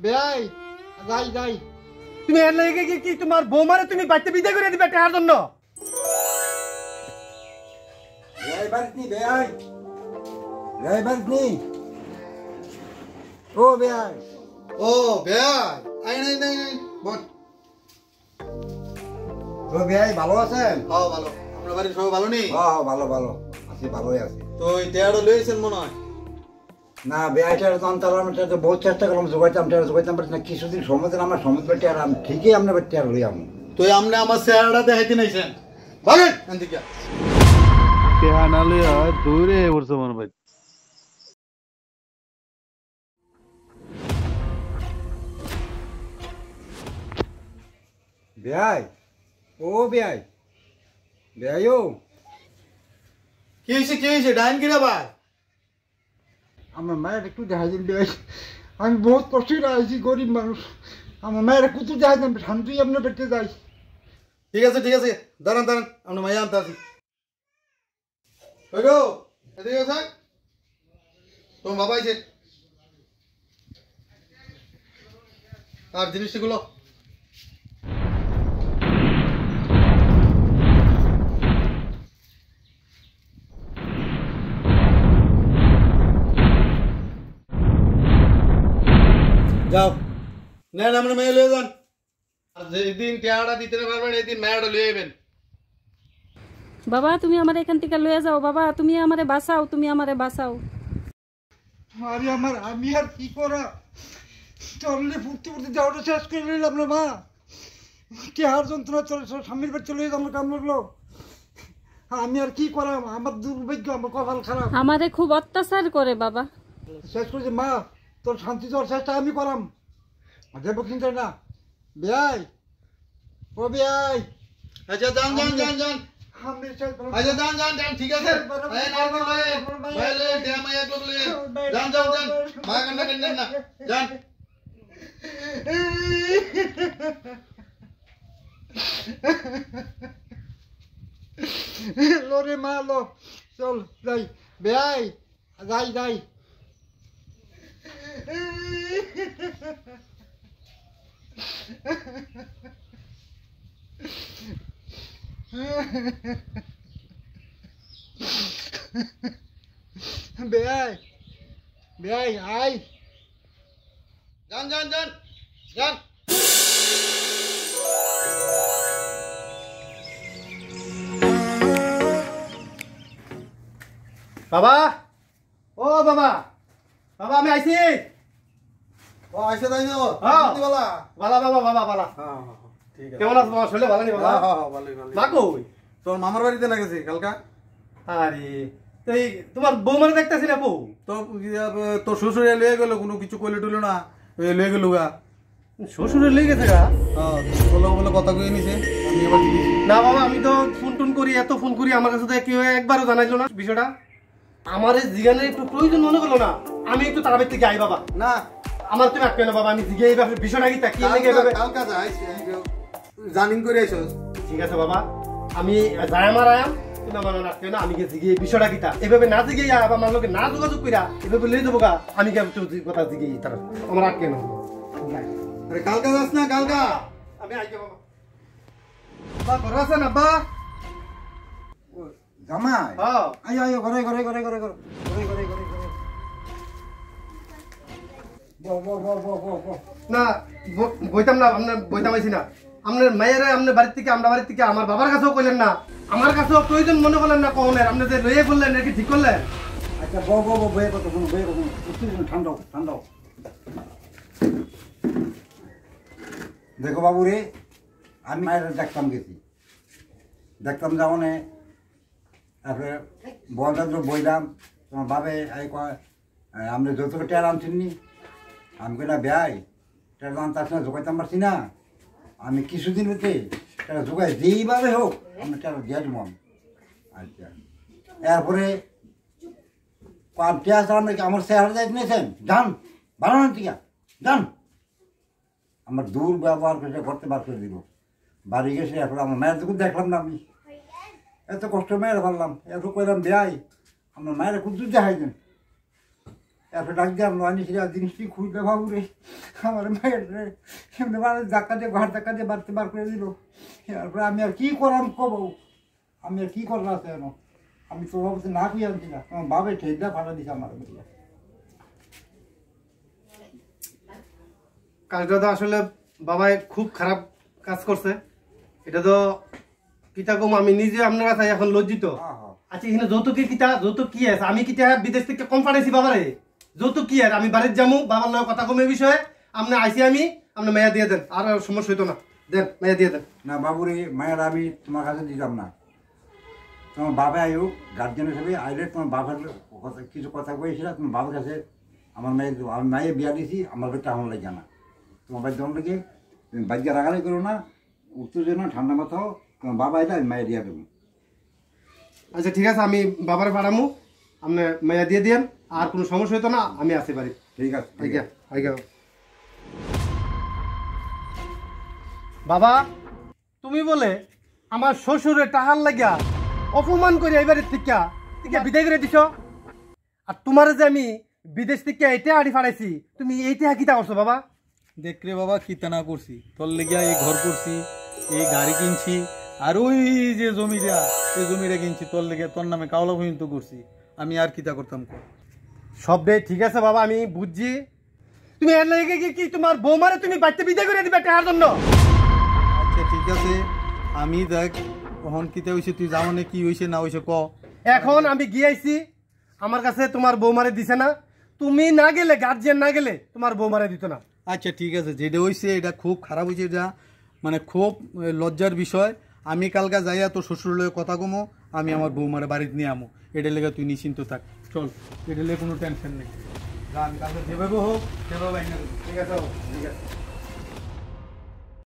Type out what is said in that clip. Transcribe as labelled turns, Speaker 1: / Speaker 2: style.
Speaker 1: বেয়াই যাই যাই
Speaker 2: তুমি এর লাগে কি তোমার বৌমারে তুমি বাইতে বিদায় করে দিবে টাকার জন্য?
Speaker 1: বেয়াই বাড়িতে বেয়াই বেয়াই বাড়িতে ও বেয়াই
Speaker 3: ও বেয়াই আই নাই নাই বল।
Speaker 1: ও বেয়াই ভালো আছেন?
Speaker 3: হ্যাঁ ভালো। আমরা বাড়ির সবাই ভালো নেই?
Speaker 1: হ্যাঁ ভালো ভালো আছি, ভালোই আছি।
Speaker 3: তো এই টেয়ারও লইছেন মনে হয়?
Speaker 1: না বেয়াইটার তো আমি তো বহুত চেষ্টা করলাম জোগাইতাম পারছি না। কিছুদিন সময় দিন আমার সময় পেটে আর আমি ঠিকই আপনার পেটে আর লই আমি
Speaker 3: তো আপনি আমার চেহারাটা দেখাইতে নাইছেন বলেন এদিকে
Speaker 4: টেহা না লইয়া দৌড়ে পড়ছে মনে ভাই।
Speaker 1: বেয়াই ও বেয়াই বেয়াই ও
Speaker 3: কি হয়েছে ডাইন কিরা ভাই?
Speaker 1: আমার মায়ের একটু দেখা দিন বেয়াই, আমি বহুত কষ্টে আছি, গরিব মানুষ। আমার মায়ের কুতু দেখা দেন, শান্তি আপনার পেটে যাই।
Speaker 3: ঠিক আছে দাঁড়ান আমরা মাইয়া আনতে আসি। ওই গো এদিকে আছে তোমার বাবা আইছে আর জিনিসগুলো যাও নেন আমরা মেয়ে লয়ে যান। আর যেদিন টেয়াটা দিতে পারবেন এই দিন মেয়েটা লয়ে যাবেন।
Speaker 5: বাবা তুমি আমার এখান থেকে লয়ে যাও, বাবা তুমি আমারে বাঁচাও।
Speaker 1: আরে আমি আর কি করা, চললে ফুটতে যাওয়াটা শেষ করে নিলাম না মা। কে আর যন্ত্রণা চলে স্বামীর পেট চলে যেত আমার কাম লাগলো। আমি আর কি করাম, আমার দুর্ভাগ্য, আমার কপাল খারাপ।
Speaker 5: আমারে খুব অত্যাচার করে বাবা।
Speaker 1: শেষ করেছে মা, তোর শান্তি দেওয়ার চেষ্টা আমি করাম, দেবো চিন্তা না। বেয়াই ও বেয়াই
Speaker 3: আচ্ছা যান
Speaker 1: আমি শেষ করলাম।
Speaker 3: আচ্ছা যান ঠিক আছে যান মা কান্না কেন না যান।
Speaker 1: লো রে মা লো, চল যাই বেয়াই যাই বেয়াই আই
Speaker 3: যান
Speaker 2: বাবা ও বাবা আমি আইছি।
Speaker 3: ও আইসা তাই না
Speaker 2: হ্যাঁ।
Speaker 3: বালা
Speaker 2: বালা বাবা বালা।
Speaker 3: হ্যাঁ ঠিক আছে।
Speaker 2: কেমন আছো তোমার শরীর ভালো নেই বাবা?
Speaker 3: হ্যাঁ ভালোই
Speaker 2: মা কই?
Speaker 3: তোর মামার বাড়িতে না গেছি কালকা।
Speaker 2: আরে তুই তোমার বৌমারে দেখতেছি না বউ?
Speaker 3: তো তোর শ্বশুর লয়ে গেল, কোনো কিছু কইলে টইলো না, লয়ে গেল গা।
Speaker 2: শ্বশুরে লেগে গেছে গা?
Speaker 3: হ্যাঁ বলে কথা কই নিছে, আমি এবার দিছি।
Speaker 2: না বাবা আমি তো ফোন করি, এত ফোন করি, আমার কাছে তো কেউ একবারও জানাইলো না বিষয়টা। আমার এই জিগানের একটু প্রয়োজন মনে করলো না, আমি একটু তাড়াতাড়ি থেকে আই বাবা।
Speaker 3: না
Speaker 2: আমার তুমি আটকে না বাবা, আমি জিগে এই বিষয়টা কি তাকিয়ে লেগে যাবে।
Speaker 3: কালকা যাই জানিন করে আইছো।
Speaker 2: ঠিক আছে বাবা, আমি যাই আমার আয়াম, তুমি আমার আটকে না, আমি জিগে এই বিষয়টা কি তা এভাবে না জিগে আবার আমার লোকে না যোগাযোগ কইরা এভাবে লয়ে যাবো গা, আমি কথা জিগে তারা আমার আটকে না।
Speaker 3: আরে কালকা যাস না কালকা।
Speaker 2: আমি আইকে বাবা। বাবা ঘরে আছেন আব্বা?
Speaker 1: জামাই
Speaker 2: হ্যাঁ
Speaker 1: আয় ঘরে
Speaker 2: না বইতাম না, আপনার বইতাম আইছি না। আপনার মায়ের আপনার বাড়ির থেকে আমরা বাড়ির থেকে আমার বাবার কাছেও কইলেন না, আমার কাছেও প্রয়োজন মনে করলেন না কখনের। আপনি যে লইয়ে বললেন নাকি ঠিক করলেন?
Speaker 1: আচ্ছা বইয়ের কথা ঠান্ডাও। দেখো বাবু রে, আমি মায়ের দেখতাম যাওনে, তারপরে বলটা তো বইলাম, তোমার বাবে এই কয় আমরা যত টেয়ার আনছিনি, আমি কই না বেয়াই টেয়ার আনতে না জোগাইতাম পারছি না, আমি কিছুদিন হতে টেয়ার জোগাই যেইভাবে হোক আমি টেয়ার দিয়ে দিব। আচ্ছা এরপরে টেয়ার চালান আমার চেহারা যাই নিয়েছেন, যান ভালো না ঠিক যান। আমার দূর ব্যবহার করে করতে বার করে দিব, বাড়ি গেছে। এখন আমার মায়ের যখন দেখলাম না, আমি এত কষ্ট মেয়ের ভাবলাম, এত কইলাম বেয়াই আমার মায়ের খুব দূর দেখাই দেন। এরপরে ডাক দিয়ে আমরা আনিস জিনিসটি খুঁজলে বাবু রে আমার মায়ের রে এমনি বাড়ির ধাক্কা দিয়ে ঘর ধাক্কা দিয়ে বাড়তে বার করে দিল। এরপরে আমি আর কী করাম কব, আমি আর কী করার আছে কেন, আমি তো বাবুতে না খুঁজে আনছি না, আমার বাবে ঠেকদা ফাটা দিছে আমার বললে।
Speaker 2: কাজটা তো আসলে বাবাই খুব খারাপ কাজ করছে, এটা তো কিতা কম আমি নিজে আপনার কাছে এখন লজ্জিত। আচ্ছা এখানে যৌতুকের কিতা, যৌতুক কি আছে? আমি কিতা বিদেশ থেকে কম পাঠাইছি বাবারে? যৌতুক কি আছে? আমি বাড়ির যাবো, বাবার লগে কথা কমে বিষয়ে আপনি আইসি, আমি আপনার মেয়া দিয়ে দেন, আর সমস্যা হইতো না, দেন মেয়া দিয়ে দেন।
Speaker 1: না বাবুরে মায়ের আমি তোমার কাছে দিতাম না, তোমার বাবা আয়ুক গার্জেন হিসেবে আইলে তোমার বাবার কথা কিছু কথা কয়েছিল, তোমার বাবার কাছে আমার মেয়ের আমি মায়ের বিয়া দিয়েছি, আমার বেটা আমার লাগে না, তোমার বাড়ির যখন লাগে তুমি বাড়িতে রাগারাই করো না, উঠতে যেও না, ঠান্ডা মাথা হোক, তোমার বাবা আইলে আমি মায়ের দিয়া দেবো।
Speaker 2: আচ্ছা ঠিক আছে, আমি বাবারে পাঠামু, আপনি মেয়া দিয়ে দেন, আর কোনো সমস্যা হইতো না, আমি আসি বাড়ি।
Speaker 1: ঠিক আছে
Speaker 2: আজ্ঞা আজ্ঞা। বাবা তুমি বলে আমার শ্বশুরের টাহার লাগিয়া অপমান করে এবারের থেকে বিদায় করে দিছ, আর তোমার যে আমি বিদেশ থেকে এটা আড়ি ফাড়াইছি, তুমি এইটা কিতা করছো বাবা?
Speaker 3: দেখ রে বাবা কিতা না করছি, তোর লেগিয়া এই ঘর করছি, এই গাড়ি কিনছি, আর ওই যে জমিটা, এই জমিটা কিনছি তোর লেগে, তোর নামে কাওলা পর্যন্ত করছি, আমি আর কিতা করতাম?
Speaker 2: সবটাই ঠিক আছে বাবা, আমি বুঝছি, তুমি এর লেগে কি তোমার বৌমারে তুমি বাচ্চা বিদায় করে দিবে টাকার জন্য?
Speaker 3: আচ্ছা ঠিক আছে, আমি দেখ কখন কিতা হয়েছে, তুই যাও না, কি হয়েছে না হয়েছে ক।
Speaker 2: এখন আমি গিয়েছি, আমার কাছে তোমার বৌমারে দিছে না, তুমি না গেলে, গার্জিয়ান না গেলে তোমার বৌমারে দিত না।
Speaker 3: আচ্ছা ঠিক আছে, যেটা হয়েছে এটা খুব খারাপ হয়েছে, এটা মানে খুব লজ্জার বিষয়। আমি কালকে যাইয়া তোর শ্বশুর লগে কথা কমো, আমি আমার বৌমারে বাড়িতে নিয়ে আমো, এটা লেগে তুই নিশ্চিন্ত থাক, চল, এটা লেগে কোনো টেনশন নেই, আমি কালকে যেভাবে হোক সেভাবে আইনা দেবো।
Speaker 2: ঠিক আছে ঠিক আছে।